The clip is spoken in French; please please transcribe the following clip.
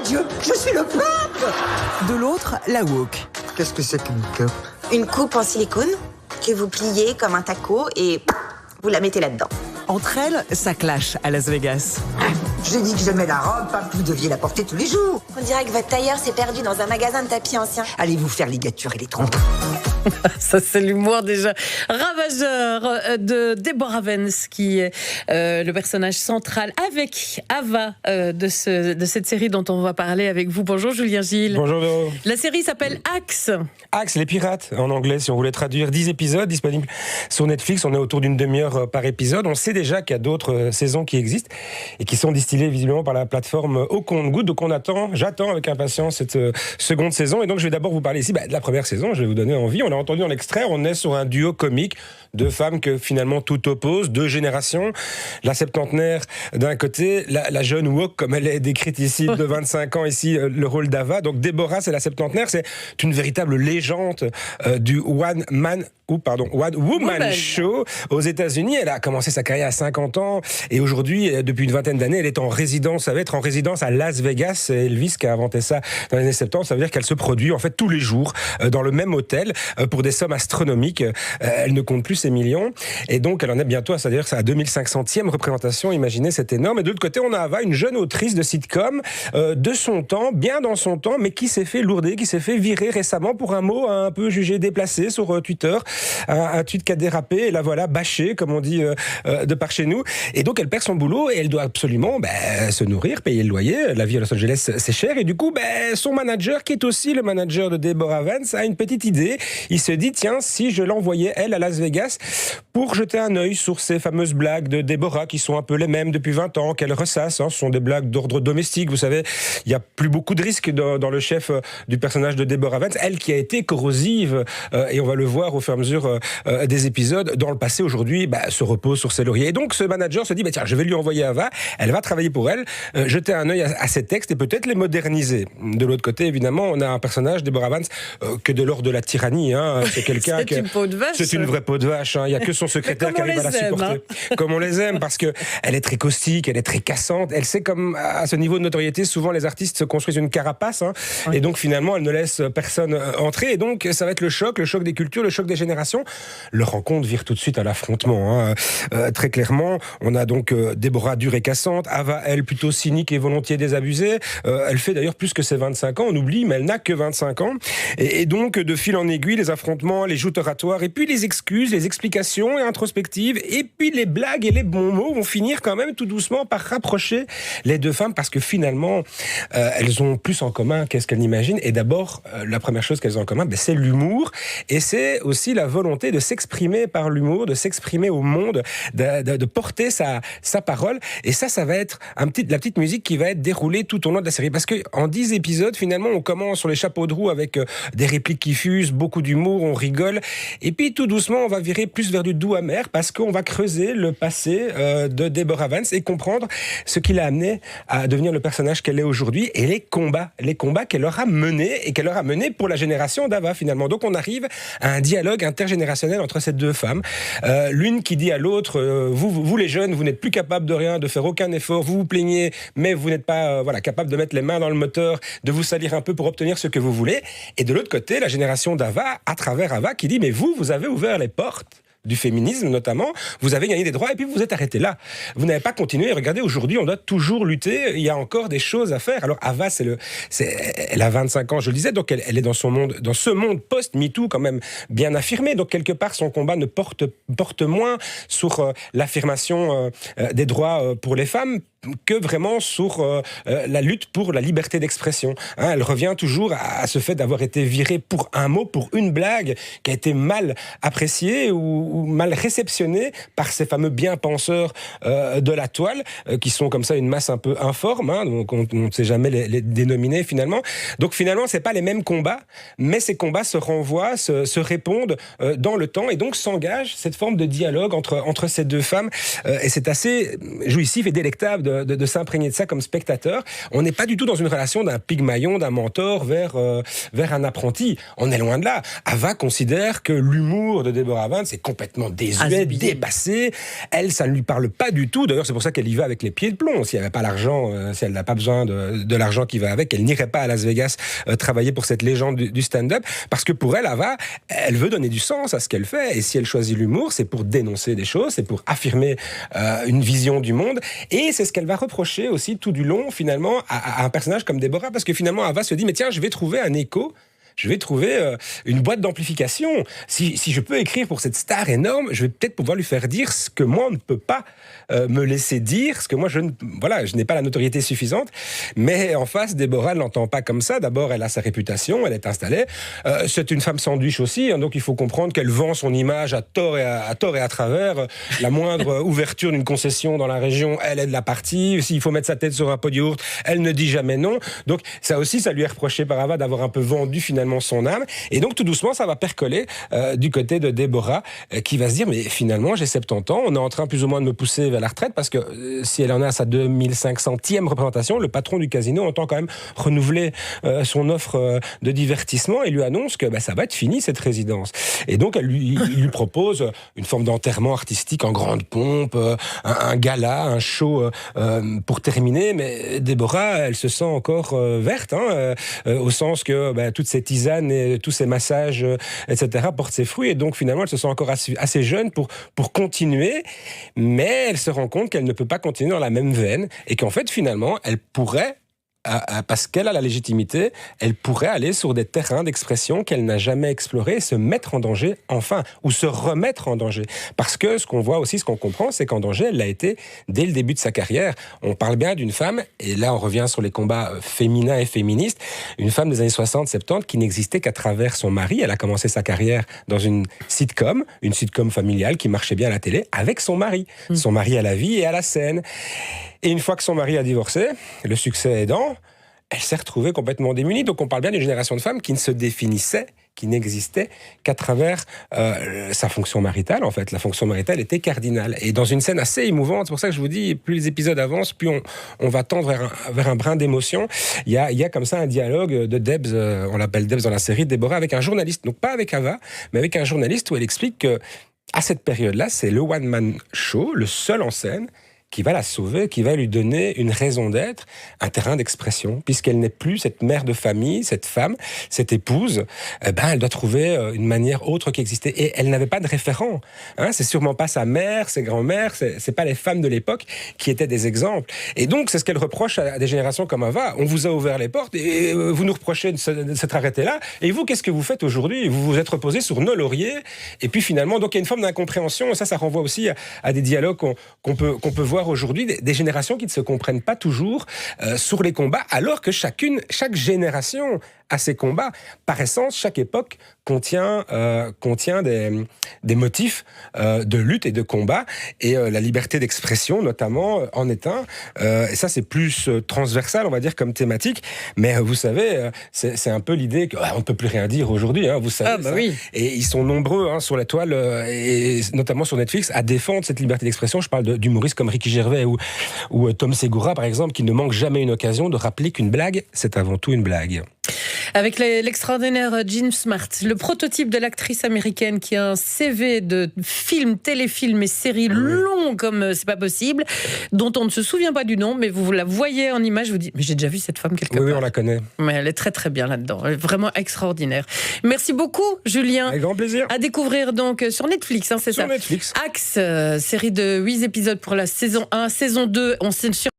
Dieu, je suis le pape. De l'autre, la woke. Qu'est-ce que c'est qu'une cup? Une coupe en silicone que vous pliez comme un taco et vous la mettez là-dedans. Entre elles, ça clash à Las Vegas. J'ai dit que j'aimais la robe, pas que vous deviez la porter tous les jours. On dirait que votre tailleur s'est perdu dans un magasin de tapis anciens. Allez vous faire ligaturer les trompes. Ça, c'est l'humour déjà ravageur de Deborah Vance, qui est le personnage central avec Ava de cette série dont on va parler avec vous. Bonjour Julien Gilles. Bonjour Véro. La série s'appelle Axe. Axe, les pirates en anglais, si on voulait traduire. 10 épisodes disponibles sur Netflix. On est autour d'une demi-heure par épisode. On sait déjà qu'il y a d'autres saisons qui existent et qui sont distillées visiblement par la plateforme Au Compte-Gouttes. Donc j'attends avec impatience cette seconde saison. Et donc je vais d'abord vous parler ici de la première saison. Je vais vous donner envie. On a entendu dans l'extrait, on est sur un duo comique de femmes que finalement tout oppose, deux générations. La septantenaire d'un côté, la jeune woke, comme elle est décrite ici, de 25 ans, ici, le rôle d'Ava. Donc Deborah, c'est la septantenaire, c'est une véritable légende du One Woman Show aux États-Unis. Elle a commencé sa carrière à 50 ans et aujourd'hui, depuis une vingtaine d'années, elle est en résidence. Ça va être en résidence à Las Vegas. C'est Elvis qui a inventé ça dans les années 70. Ça veut dire qu'elle se produit en fait tous les jours dans le même hôtel pour des sommes astronomiques. Elle ne compte plus ses millions et donc elle en est bientôt à sa 2500e représentation. Imaginez, c'est énorme. Et de l'autre côté, on a Ava, une jeune autrice de sitcom de son temps, bien dans son temps, mais qui s'est fait lourder, qui s'est fait virer récemment pour un mot un peu jugé déplacé sur Twitter. Un tweet qui a dérapé et la voilà bâchée, comme on dit de par chez nous. Et donc elle perd son boulot et elle doit absolument se nourrir, payer le loyer. La vie à Los Angeles, c'est cher. Et du coup, son manager, qui est aussi le manager de Deborah Vance, a une petite idée. Il se dit, tiens, si je l'envoyais, elle, à Las Vegas, pour jeter un œil sur ces fameuses blagues de Deborah, qui sont un peu les mêmes depuis 20 ans, qu'elle ressasse. Ce sont des blagues d'ordre domestique. Vous savez, il n'y a plus beaucoup de risques dans le chef du personnage de Deborah Vance. Elle qui a été corrosive, et on va le voir au fur et à mesure des épisodes, dans le passé, aujourd'hui, se repose sur ses lauriers. Et donc, ce manager se dit, tiens, je vais lui envoyer Ava, elle va travailler pour elle, jeter un œil à ses textes et peut-être les moderniser. De l'autre côté, évidemment, on a un personnage, Deborah Vance, que de l'ordre de la tyrannie. C'est quelqu'un c'est une peau de vache. C'est une vraie peau de vache. Il n'y a que son secrétaire qui arrive à la supporter. Comme on les aime, parce qu'elle est très caustique, elle est très cassante. Elle sait comme, à ce niveau de notoriété, souvent les artistes se construisent une carapace. Oui. Et donc, finalement, elle ne laisse personne entrer. Et donc, ça va être le choc des cultures, le choc des générations. Leur rencontre vire tout de suite à l'affrontement. Très clairement, on a donc Deborah dure et cassante, Ava, elle, plutôt cynique et volontiers désabusée. Elle fait d'ailleurs plus que ses 25 ans, on oublie, mais elle n'a que 25 ans. Et donc, de fil en aiguille, les affrontements, les joutes oratoires, et puis les excuses, les explications et introspectives, et puis les blagues et les bons mots vont finir quand même tout doucement par rapprocher les deux femmes, parce que finalement, elles ont plus en commun qu'est-ce qu'elles n'imaginent. Et d'abord, la première chose qu'elles ont en commun, c'est l'humour, et c'est aussi la volonté de s'exprimer par l'humour, de s'exprimer au monde, de porter sa parole. Et ça va être la petite musique qui va être déroulée tout au long de la série. Parce qu'en 10 épisodes, finalement, on commence sur les chapeaux de roue avec des répliques qui fusent, beaucoup d'humour, on rigole. Et puis, tout doucement, on va virer plus vers du doux amer parce qu'on va creuser le passé de Deborah Vance et comprendre ce qui l'a amené à devenir le personnage qu'elle est aujourd'hui et les combats qu'elle aura menés et qu'elle aura menés pour la génération d'Ava, finalement. Donc, on arrive à un dialogue intergénérationnel entre ces deux femmes. L'une qui dit à l'autre, vous les jeunes, vous n'êtes plus capables de rien, de faire aucun effort, vous vous plaignez, mais vous n'êtes pas capable de mettre les mains dans le moteur, de vous salir un peu pour obtenir ce que vous voulez. Et de l'autre côté, la génération d'Ava, à travers Ava, qui dit, mais vous avez ouvert les portes du féminisme notamment, vous avez gagné des droits et puis vous êtes arrêté là. Vous n'avez pas continué. Regardez, aujourd'hui, on doit toujours lutter. Il y a encore des choses à faire. Alors, Ava, elle a 25 ans, je le disais, donc elle est dans ce monde post-MeToo quand même bien affirmé. Donc, quelque part, son combat ne porte moins sur l'affirmation des droits pour les femmes que vraiment sur la lutte pour la liberté d'expression. Elle revient toujours à ce fait d'avoir été virée pour un mot, pour une blague qui a été mal appréciée ou mal réceptionnée par ces fameux bien-penseurs de la toile, qui sont comme ça une masse un peu informe, donc on ne sait jamais les dénominer finalement. Donc finalement, c'est pas les mêmes combats, mais ces combats se renvoient, se répondent dans le temps, et donc s'engage cette forme de dialogue entre ces deux femmes, et c'est assez jouissif et délectable de s'imprégner de ça comme spectateur. On n'est pas du tout dans une relation d'un pygmalion, d'un mentor vers un apprenti. On est loin de là. Ava considère que l'humour de Deborah Vance est complètement désuet, dépassé. Elle, ça ne lui parle pas du tout. D'ailleurs, c'est pour ça qu'elle y va avec les pieds de plomb. Si elle n'a pas l'argent, si elle n'a pas besoin de l'argent qui va avec, elle n'irait pas à Las Vegas travailler pour cette légende du stand-up. Parce que pour elle, Ava, elle veut donner du sens à ce qu'elle fait. Et si elle choisit l'humour, c'est pour dénoncer des choses, c'est pour affirmer une vision du monde. Et c'est ce qu'elle va reprocher aussi tout du long, finalement, à un personnage comme Deborah. Parce que finalement, Ava se dit, mais tiens, je vais trouver un écho. Je vais trouver une boîte d'amplification. Si je peux écrire pour cette star énorme, je vais peut-être pouvoir lui faire dire ce que moi, on ne peut pas me laisser dire, ce que moi, je n'ai pas la notoriété suffisante. Mais en face, Deborah ne l'entend pas comme ça. D'abord, elle a sa réputation, elle est installée. C'est une femme sandwich aussi, hein, donc il faut comprendre qu'elle vend son image à tort et à travers. La moindre ouverture d'une concession dans la région, elle est de la partie. S'il faut mettre sa tête sur un pot de yaourt, elle ne dit jamais non. Donc ça aussi, ça lui est reproché par Ava d'avoir un peu vendu finalement son âme, et donc tout doucement ça va percoler du côté de Deborah qui va se dire, mais finalement j'ai 70 ans, on est en train plus ou moins de me pousser vers la retraite, parce que si elle en est à sa 2500e représentation, le patron du casino entend quand même renouveler son offre de divertissement et lui annonce que ça va être fini cette résidence. Et donc il lui propose une forme d'enterrement artistique en grande pompe, un gala, un show pour terminer, mais Deborah, elle se sent encore verte, au sens que toutes ces tisanes et tous ces massages, etc., portent ses fruits. Et donc, finalement, elle se sent encore assez jeune pour continuer. Mais elle se rend compte qu'elle ne peut pas continuer dans la même veine. Et qu'en fait, finalement, elle pourrait, parce qu'elle a la légitimité, elle pourrait aller sur des terrains d'expression qu'elle n'a jamais explorés et se mettre en danger, enfin, ou se remettre en danger. Parce que ce qu'on voit aussi, ce qu'on comprend, c'est qu'en danger, elle l'a été dès le début de sa carrière. On parle bien d'une femme, et là on revient sur les combats féminins et féministes, une femme des années 60-70 qui n'existait qu'à travers son mari. Elle a commencé sa carrière dans une sitcom familiale qui marchait bien à la télé, avec son mari. Son mari à la vie et à la scène. Et une fois que son mari a divorcé, le succès aidant, elle s'est retrouvée complètement démunie. Donc on parle bien d'une génération de femmes qui ne se définissait, qui n'existait qu'à travers sa fonction maritale. En fait, la fonction maritale était cardinale. Et dans une scène assez émouvante, c'est pour ça que je vous dis, plus les épisodes avancent, plus on va tendre vers un brin d'émotion. Il y a comme ça un dialogue de Debs, on l'appelle Debs dans la série, Deborah, avec un journaliste. Donc pas avec Ava, mais avec un journaliste où elle explique que à cette période-là, c'est le one-man show, le seul en scène, qui va la sauver, qui va lui donner une raison d'être, un terrain d'expression, puisqu'elle n'est plus cette mère de famille, cette femme, cette épouse, elle doit trouver une manière autre qui existait. Et elle n'avait pas de référent. C'est sûrement pas sa mère, ses grands-mères, c'est pas les femmes de l'époque qui étaient des exemples. Et donc, c'est ce qu'elle reproche à des générations comme Ava. On vous a ouvert les portes et vous nous reprochez de s'être arrêté là. Et vous, qu'est-ce que vous faites aujourd'hui ? Vous vous êtes reposé sur nos lauriers. Et puis finalement, donc il y a une forme d'incompréhension. Et ça renvoie aussi à des dialogues qu'on peut voir aujourd'hui, des générations qui ne se comprennent pas toujours sur les combats, alors que chaque génération a ses combats. Par essence, chaque époque contient des motifs de lutte et de combat, et la liberté d'expression, notamment, en est un. Et ça, c'est plus transversal, on va dire, comme thématique. Mais vous savez, c'est un peu l'idée qu'on ne peut plus rien dire aujourd'hui, vous savez. Oui. Et ils sont nombreux sur la toile, et notamment sur Netflix, à défendre cette liberté d'expression. Je parle d'humoristes comme Ricky Gervais ou Tom Segura, par exemple, qui ne manquent jamais une occasion de rappeler qu'une blague, c'est avant tout une blague. Avec l'extraordinaire Jean Smart, le prototype de l'actrice américaine qui a un CV de films, téléfilms et séries longs comme c'est pas possible, dont on ne se souvient pas du nom, mais vous la voyez en image, vous dites, mais j'ai déjà vu cette femme quelque part. Oui, on la connaît. Mais elle est très très bien là-dedans, elle est vraiment extraordinaire. Merci beaucoup, Julien. Avec grand plaisir. À découvrir donc sur Netflix, c'est ça. Sur Netflix. Axe, série de 8 épisodes pour la saison 1, saison 2, on sait sur